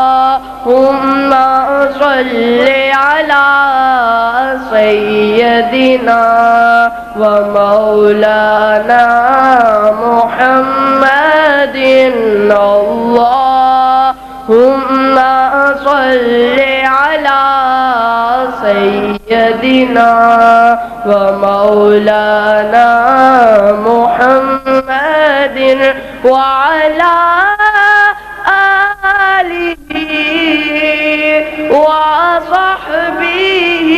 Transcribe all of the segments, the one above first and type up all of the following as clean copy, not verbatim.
اللهم صل على سيدنا ومولانا محمد اللهم صل على سيدنا ومولانا محمد وعلى آله وصحبه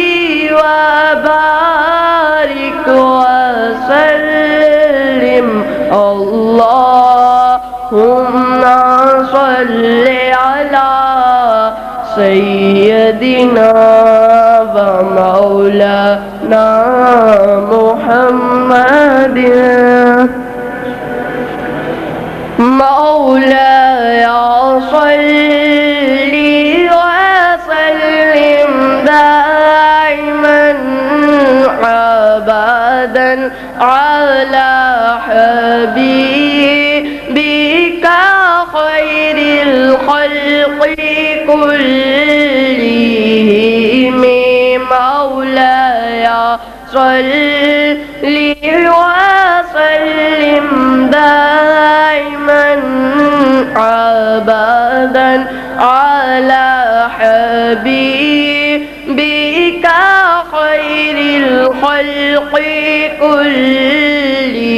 وبارك وسلم اللهم صل على سيدنا ومولانا محمد مولاي صل وسلم دائما أبدا على حبيبك خير الخلق كلهم مولاي صل وسلم دائما أبدا على حبيبك خير الخلق كلهم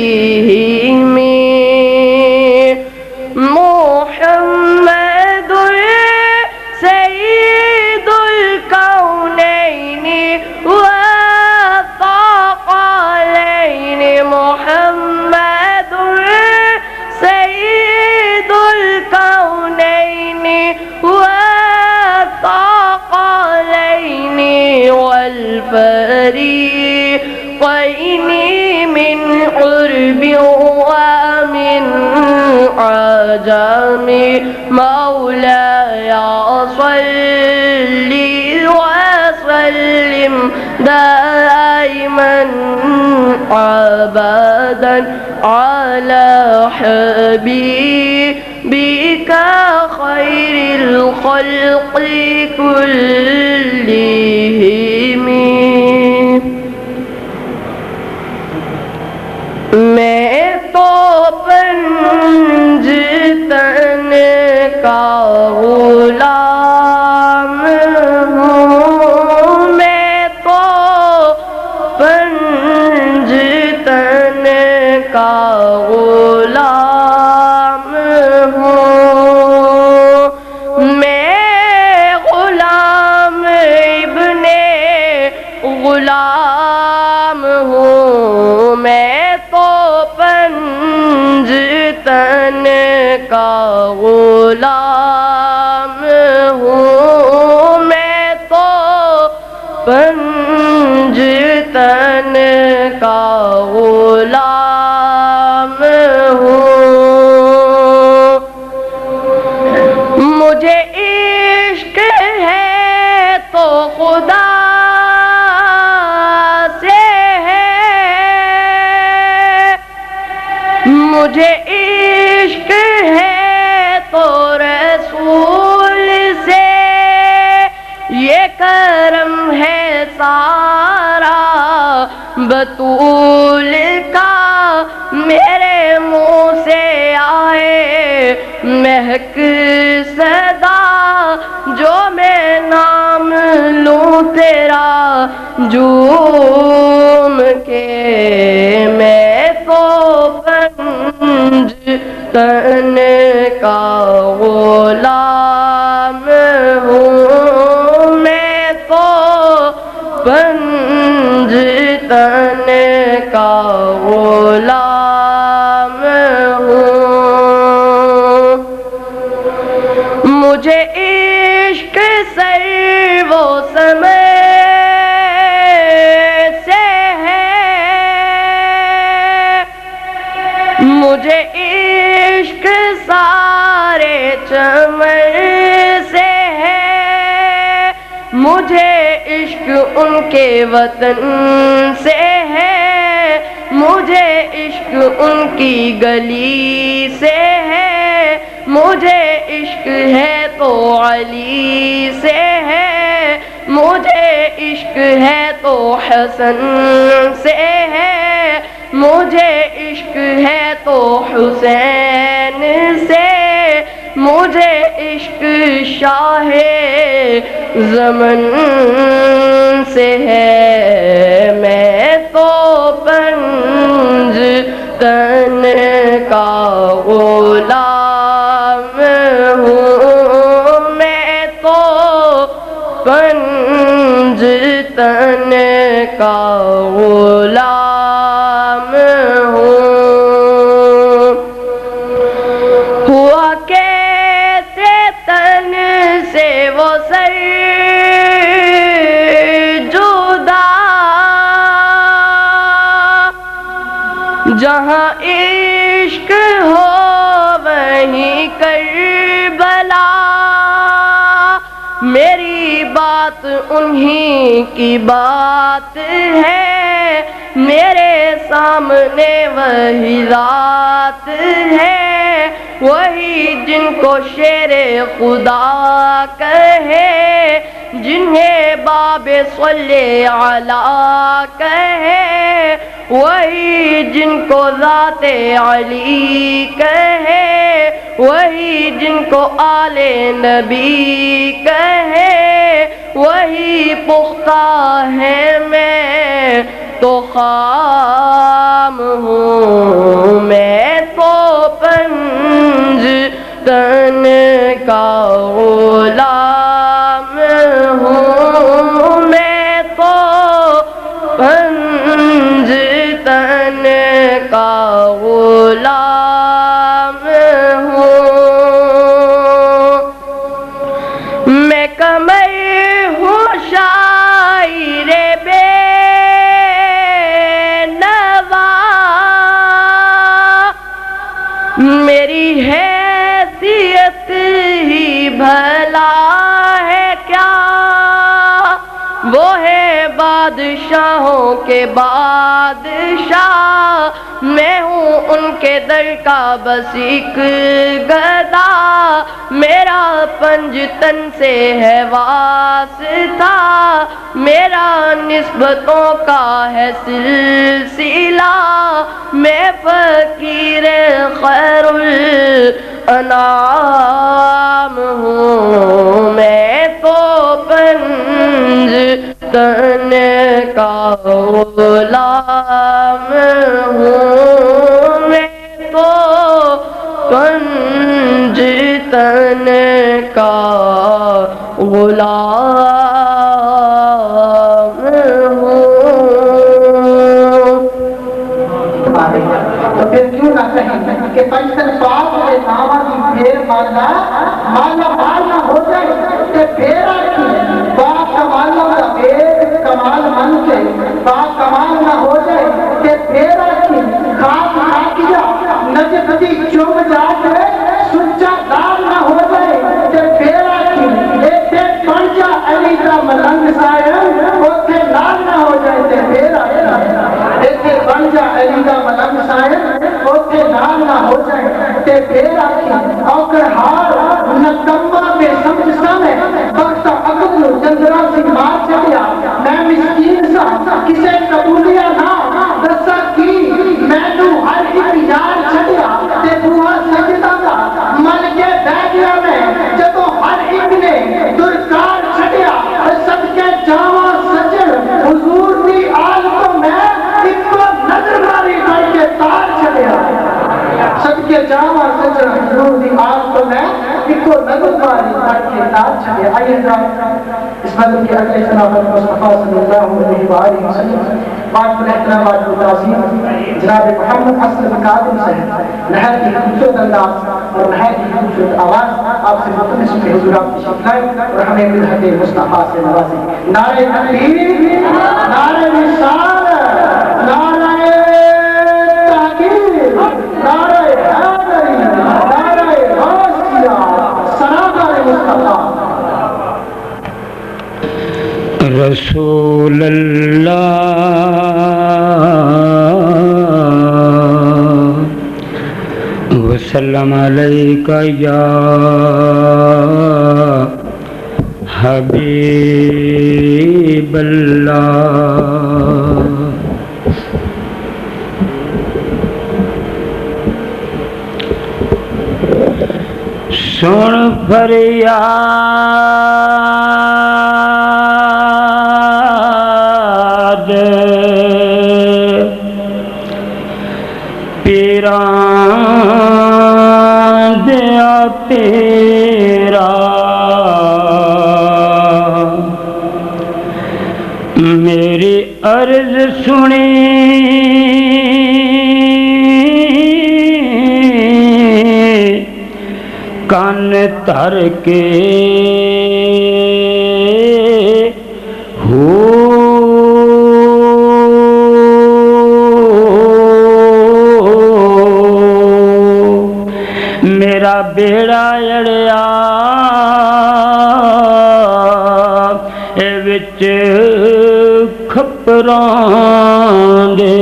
محمد سيد الكونين والثقلين محمد سيد الكونين والثقلين والفريقين من قرب ومن عجم مولاي صل وسلم دائما أبدا على حبيبك خير الخلق كلهم میں تو پنجتن کا غلام ہوں میں تو پنجتن کا غلام ہوں میں غلام ابن غلام ہوں میں تو پنجتن کا غلام ہوں میں تو پنجتن کا غلام ہوں مجھے عشق ہے تو خدا مجھے عشق ہے تو رسول سے یہ کرم ہے سارا بطول کا میرے منہ سے آئے مہک صدا جو میں نام لوں تیرا جھوم کے میں تو پنجتن کا غلام ہوں میں تو پنجتن کا غلام ہوں مجھے عشق سر و سمے مجھے عشق سارے چمن سے ہے مجھے عشق ان کے وطن سے ہے مجھے عشق ان کی گلی سے ہے عشق ہے تو علی سے ہے، مجھے عشق ہے تو حسن سے ہے، مجھے عشق ہے تو حسین سے، مجھے عشق شاہ زمن سے ہے، میں تو پنج تن کا غلام ہوں، میں تو پنج تن کا غلام ہوں۔ ہوا کیسے تن سے وہ سر جدا، جہاں عشق ہو وہیں کربلا، میری بات انہی کی بات ہے، میرے سامنے وہی ذات ہے، وہی جن کو شیر خدا کہے، جنہیں باب صلی علی کہے، وہی جن کو ذات علی کہے، وہی جن کو آل نبی کہے، وہی پختہ ہے، میں تو خام ہوں، میں تو پنج تن کا غلام ہوں، میں تو پنج تن کا غلام ہوں، میں قمر ہوں شاعر بے نوا، میری حیثیت ہی بھلا ہے کیا، وہ ہے بادشاہوں کے بادشاہ، میں ہوں ان کے در کا بس ایک گدا، میرا پنج تن سے ہے واسطہ، میرا نسبتوں کا ہے سلسلہ، میں فقیر خیر الانام ہوں، میں تو پنج تن کا غلام ہوں، میں تو پنج تن کا غلام ہوں۔ تو پھر کیوں نہ کہیں کہ پنجتن پاک کے نامہ کی پھیر مالا مالا مالا ہو جائے کہ پھیرا کی با کمالوں کا ایک کمال من کے با کمال نہ ہو جائے کہ پھیرا کی خاک خاکیہ نجدی چوم جا کے سچا دار نہ ہو جائے کہ پھیرا کی ایک پنجا علی کا ملنگ سائن اوتھے لال نہ ہو جائے کہ پھیرا ایک پنجا علی کا ملنگ سائن اوتھے لال نہ ہو جائے کہ پھیرا کی اوکر ہار نکمہ میں سمجھ سامے وقت اقبل چندرا سی مار چڑیا میں مسکین سا کسے قبولیا نہ دسا کی میں تو ہر ایک یار چڑیا تے بوہا سجدہ دا مل کے بیٹھیا میں جدو ہر ایک نے درکار چڑیا صدقے جاواں سجن حضور دی آل کو میں ایک کو نظر ماری کر کے تار چڑیا صدقے جاواں سجن حضور دی آل کو میں ایک کو نظر ماری کر کے تار چڑیا۔ آئیے اس مدد کے اگلے جناب مصطفیٰ صلی اللہ علیہ وآلہ وسلم بات پر احترام بات پر تعظیم جناب محمد حسن قادم سے نہایت ہی خوبصورت انداز اور نہایت ہی خوبصورت آواز آپ سے متمس کے حضور آپ کی شکلائیں اور ہمیں ملحق مصطفیٰ سے نوازیں۔ نعرہ تکبیر، نعرہ رسالت، نعرہ تحقیر، نعرہ حیدری، نعرہ غوثیہ، سرکار مصطفیٰ۔ رسول اللہ وسلم علیک یا حبیب اللہ۔ سن فریاد پیران دیا تیرا، میری عرض سنی کان تر کے ہو میرا بیڑا اڑیا اے وچ کھپراں دے،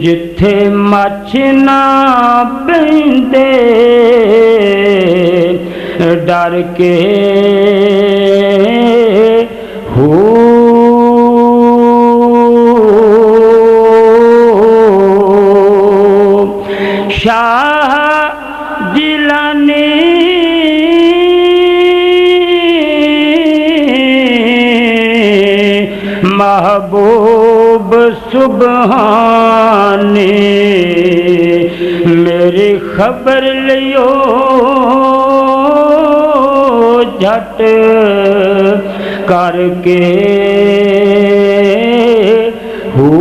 جتھے مچھ نہ پیندے ڈر کے ہو شاہ جیلانی محبوب سبحانی، میری خبر لیو جھٹ کر کے ہو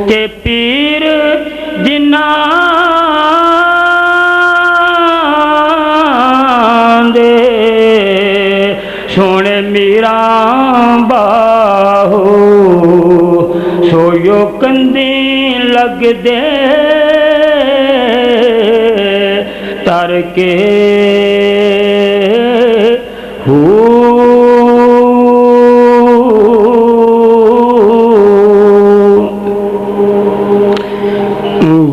تے پیر جنان دے سونے میرا باہو سویو کندی لگ دے تر کے ہو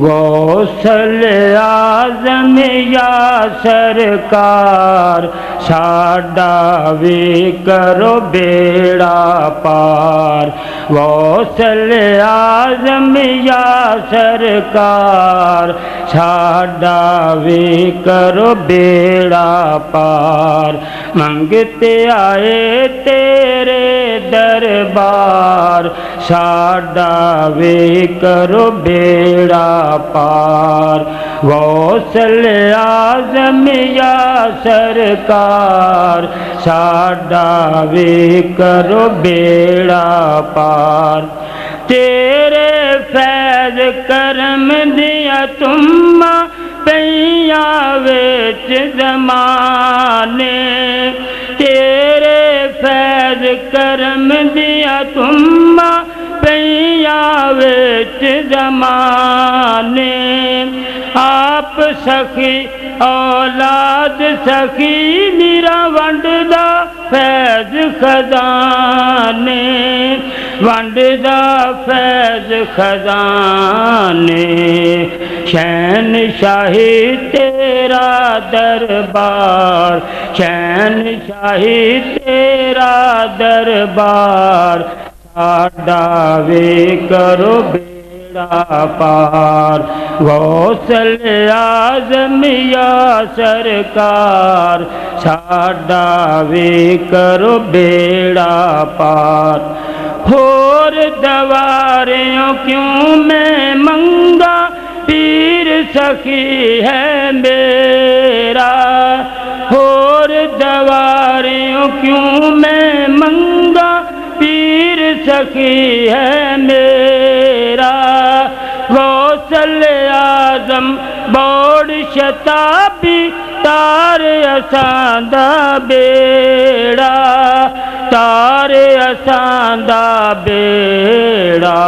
غوث اعظم یا سرکار ساڈا وی کرو بیڑا پار، غوث اعظم یا سرکار ساڈا وی کرو بیڑا پار، منگتے آئے تیرے دربار ساڈا وی کرو بیڑا پار، غوث اعظم یا سرکار ساڈا وی کرو بیڑا پار، تیرے فیض کرم دیا تما پیاں وچ زمانے، تیرے فیض کرم دیا تما پیاں وچ زمانے، آپ سخی اولاد سخی میرا ونڈدا فیض خزانے، ونڈدا فیض خزانے، شہنشاہی تیرا دربار، شہنشاہی تیرا دربار ساڈا وی کرو بیڑا پار، غوث اعظم یا سرکار ساڈا وی کرو بیڑا پار، ہور دواریوں کیوں میں منگا پیر سخی ہے میرا، ہور دواریوں کیوں میں منگا پیر سخی ہے میرا، غوث اعظم بوڑ شتابی تار اساں دا بیڑا، تار اساں دا بیڑا،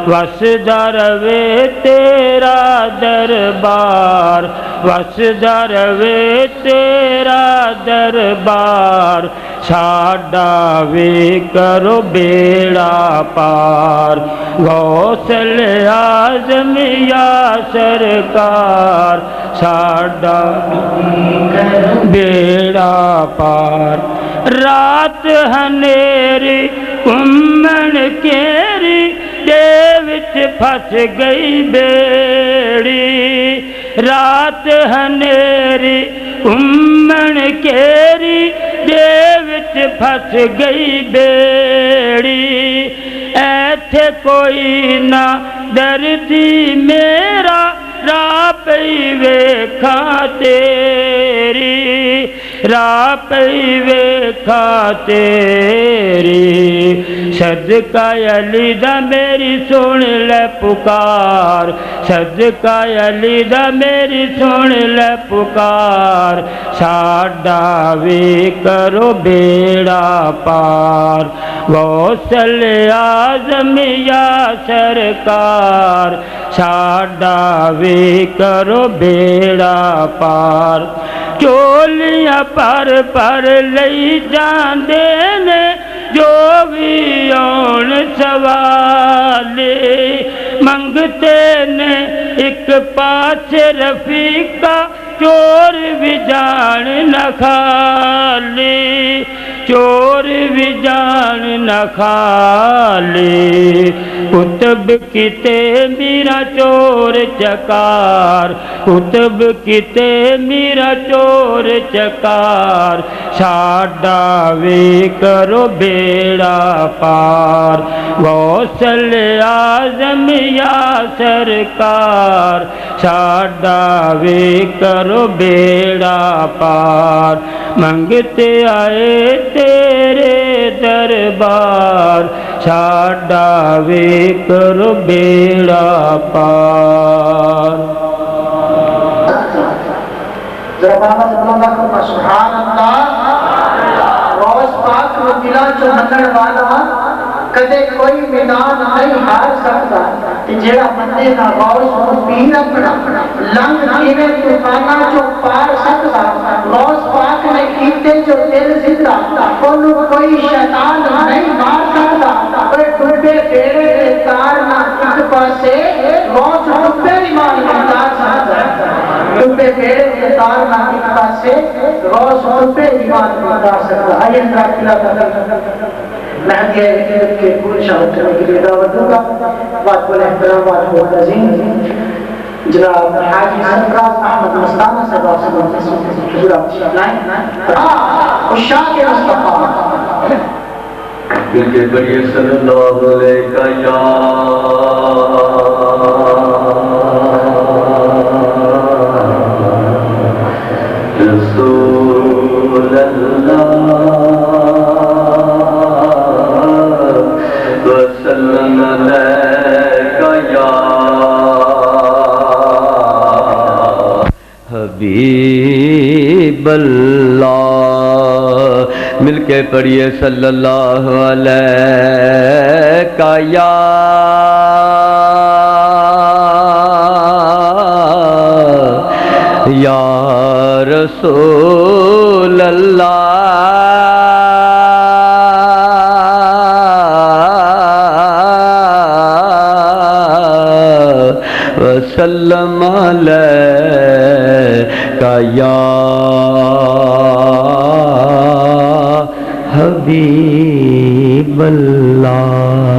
وسدا رہے تیرا دربار، وسدا رہے تیرا دربار ساڈا وے کرو بیڑا پار غوث اعظم یا سرکار ساڈا بیڑا پار رات ہنیری کمن کیری دے وچ پھس گئی بیڑی رات ہنیری کمن کیری دے وچ پھس گئی بیڑی ایتھے کوئی نہ دردی میرا راہ پئی ویکھاں تیری راہ پئی ویکھاں تیری صدقہ علی دا میری سن لے پکار صدقہ علی دا میری سن لے پکار ساڈا وے کرو بیڑا پار غوث اعظم یا سرکار ساڈا وے کرو بیڑا پار چولیاں پر لئی جاندے نے جو بھی آن سوالے منگتے نے ایک پاس رفیقہ چور بھی جان نہ کھالے چور بھی جان نہ کھالے کتب کتے میرا چور چکار کتب کتے میرا چور چکار ساڈا وے کرو بیڑا پار غوث اعظم یا سرکار ساڈا وے کرو بیڑا پار منگتے آئے تیرے دربار ساڈا وے کرو بیڑا پار سبحان اللہ غوث پاک کو دلا جو منن والا کدے کوئی میدان نہیں ہار سکتا جیڑا بندے دا غوث کو پیر اپنا لنگ کیویں طوفاناں جو پار سکتا غوث پاک نے کیتے جو دل زندہ اونوں کوئی شیطان نہیں مار سکتا پر ڈوبے بیڑے دے تار نہ ایک پاسے غوث ڈوبے ایمان بندہ سکتا ڈوبے بیڑے دے تار نہ ایک پاسے غوث ڈوبے ایمان بندہ سکتا آئیے اندر کلا میں کے پوری شامل کرنے کے لیے دعوت دوں گا بات بولے احترام بات بہت عظیم جناب حاجی سرفراز احمد مستانہ صاحب آپ سے حضور آپ لائن عشاق مصطفیٰ دل کے بڑی صلی اللہ علیہ یا رسول اللہ وسلم علیکہ یا حبیب اللہ مل کے پڑھیے صلی اللہ علیہ یا رسول اللہ وسلم علیکہ یا حبیب اللہ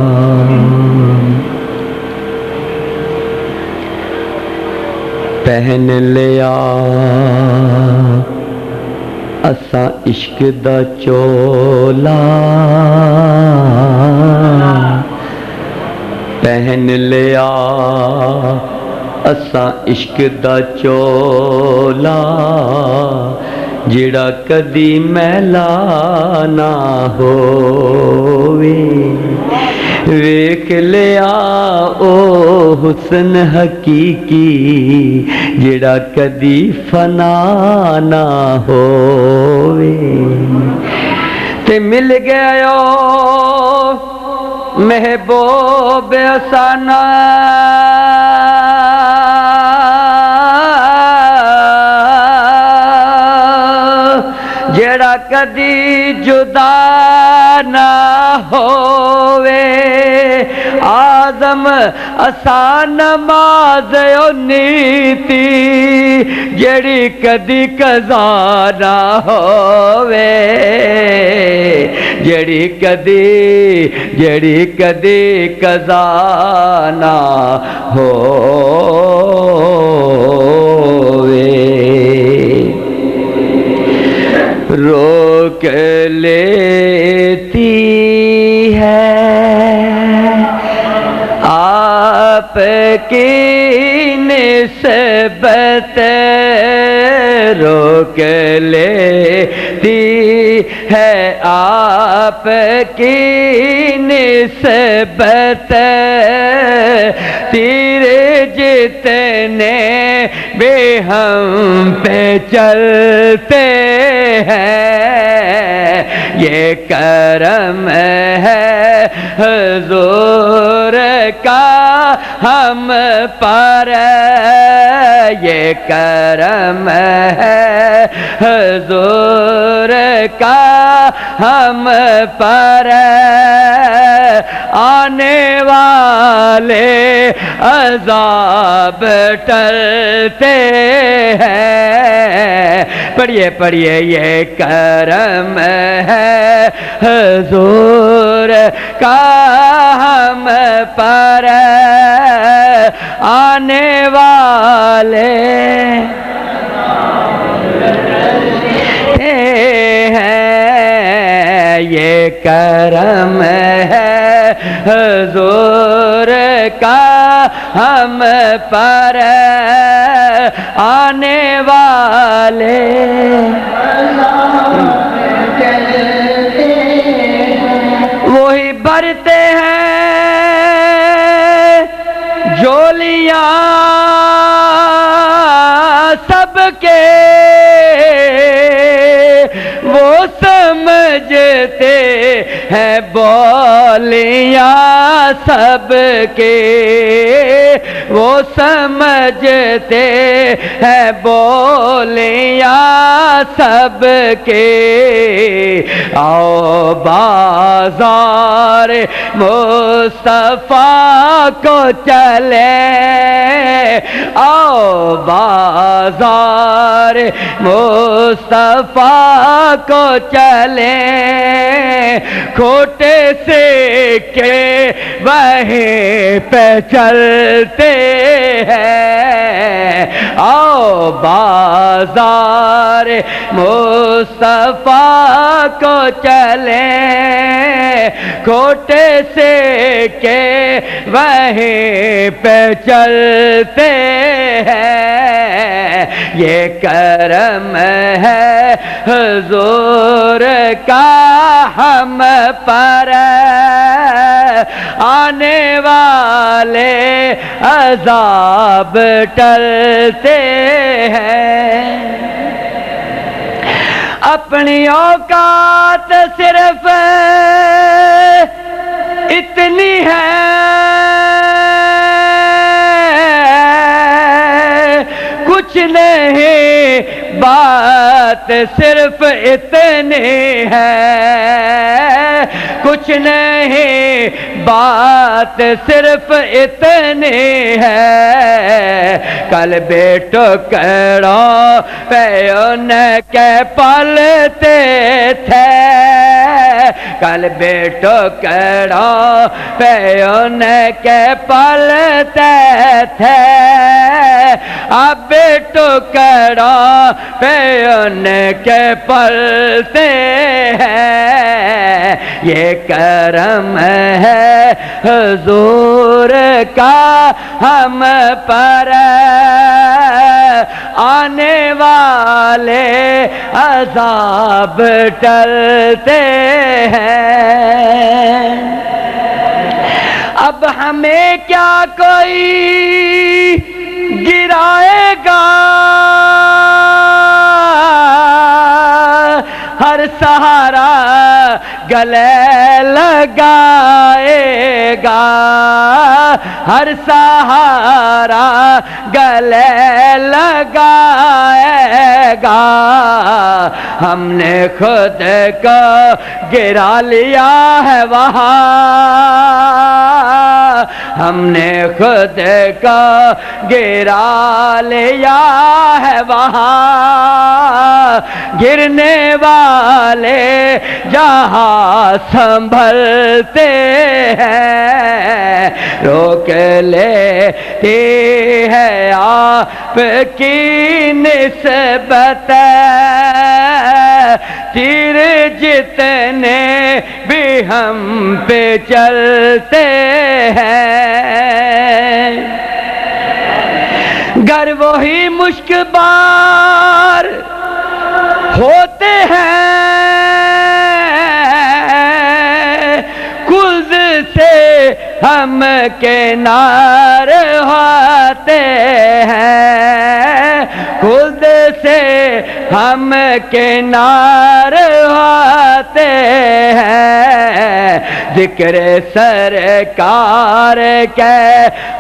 پہن لیا اساں عشق دا چولا پہن لیا اساں عشق دا چولا جڑا کدی میلا نہ ہووے ویکھ لیا او حسن حقیقی جڑا کدی فنا نہ ہووے تے مل گیا محبوب اسانا جڑا کدی جدا نہ ہووے آزم اساں نماز او نیتی جڑی کدی قضا نہ ہووے جڑی کدی قضا نہ ہووے روک لیتی ہے آپ کی نسبت روک لیتی ہے آپ کی نسبت تیرے جتنے بھی ہم پہ چلتے ہیں یہ کرم ہے حضور کا ہم پر یہ کرم ہے حضور کا ہم پر آنے والے عذاب ٹلتے ہیں پڑھیے یہ کرم ہے حضور کا ہم پر آنے والے ہیں یہ کرم ہے حضور کا ہم پر آنے والے وہی بھرتے ہیں جھولیاں سب کے وہ سمجھتے ہیں بولیاں سب کے وہ سمجھتے ہیں بولیاں سب کے آؤ بازار مصطفیٰ کو چلے آؤ بازار مصطفیٰ کو چلے کھوٹے سے کے وہیں پہ چلتے ہیں آؤ بازار مصطفیٰ کو چلے کھوٹے سے کے وہیں پہ چلتے ہیں یہ کرم ہے حضور کا ہم پر آنے والے عذاب ٹلتے ہیں اپنی اوقات صرف اتنی ہے کچھ نہیں بات صرف اتنی ہے کچھ نہیں بات صرف اتنی ہے کل بیٹو کرو پہ ان کے پلتے تھے کل بیٹو کرو پہ ان کے پلتے تھے اب بیٹو کرو پہ ان کے پلتے ہیں یہ کرم ہے حضور کا ہم پر آنے والے عذاب ٹلتے ہیں اب ہمیں کیا کوئی گرائے گا ہر سہارا گلے لگائے گا، ہر سہارا گلے لگائے گا۔ ہم نے خود کو گرا لیا ہے وہاں، ہم نے خود کو گرا لیا ہے وہاں، گرنے والے جہاں سنبھلتے ہیں، روک لیتی ہے آپ کی نسبت، تیر جتنے بھی ہم پہ چلتے ہیں، گر وہی مشک بار ہوتے ہیں، کلز سے ہم کنار ہوتے ہیں، خود سے ہم کنار ہوتے ہیں، ذکر سرکار کے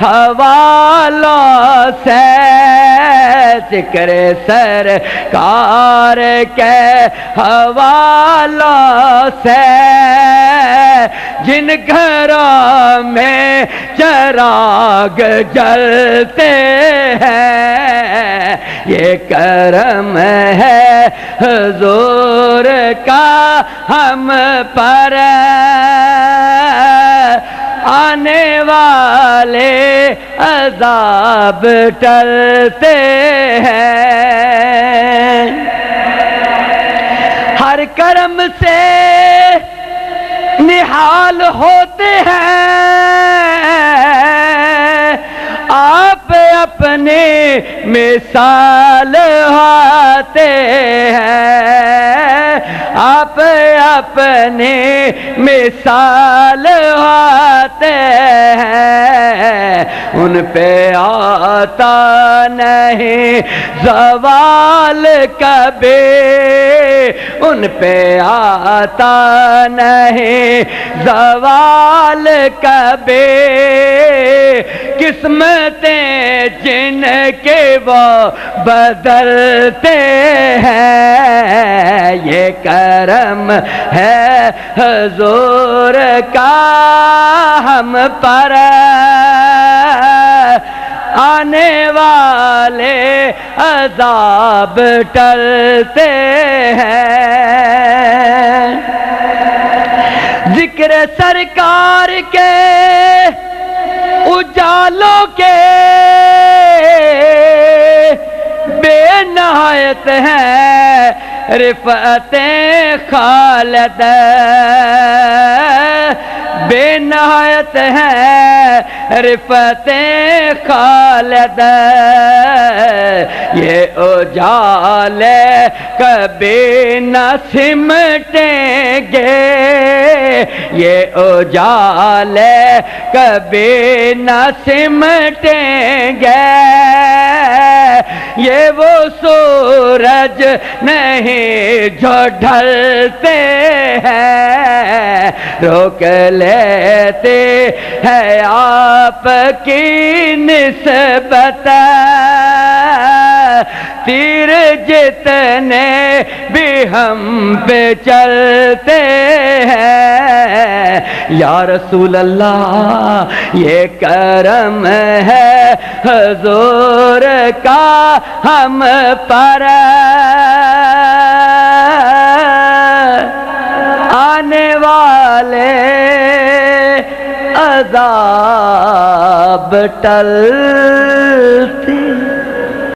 حوالوں سے، ذکر سرکار کے حوالوں سے، جن گھروں میں چراغ جلتے ہیں، یہ کرم ہے حضور کا ہم پر، آنے والے عذاب ٹلتے ہیں، ہر کرم سے نحال ہوتے ہیں، آپ اپنے مثال ہوتے ہیں، آپ اپنے مثال ہوتے ہیں، ان پہ آتا نہیں زوال کبھی، ان پہ آتا نہیں زوال کبھی، قسمتیں جن کے وہ بدلتے ہیں، یہ کرم ہے حضور کا ہم پر، آنے والے عذاب ٹلتے ہیں، ذکر سرکار کے اجالوں کے بے نہایت ہیں رفعتیں خالد، بے نہایت ہیں رفعتیں خالد، یہ اجالے کبھی نہ سمٹیں گے، یہ اجالے کبھی نہ سمٹیں گے، یہ وہ سورج نہیں جو ڈھلتے ہیں، روک لیتے ہیں آپ کی نسبت، تیر جتنے بھی ہم پہ چلتے ہیں، یا رسول اللہ یہ کرم ہے حضور کا ہم پر، آنے والے عذاب ٹل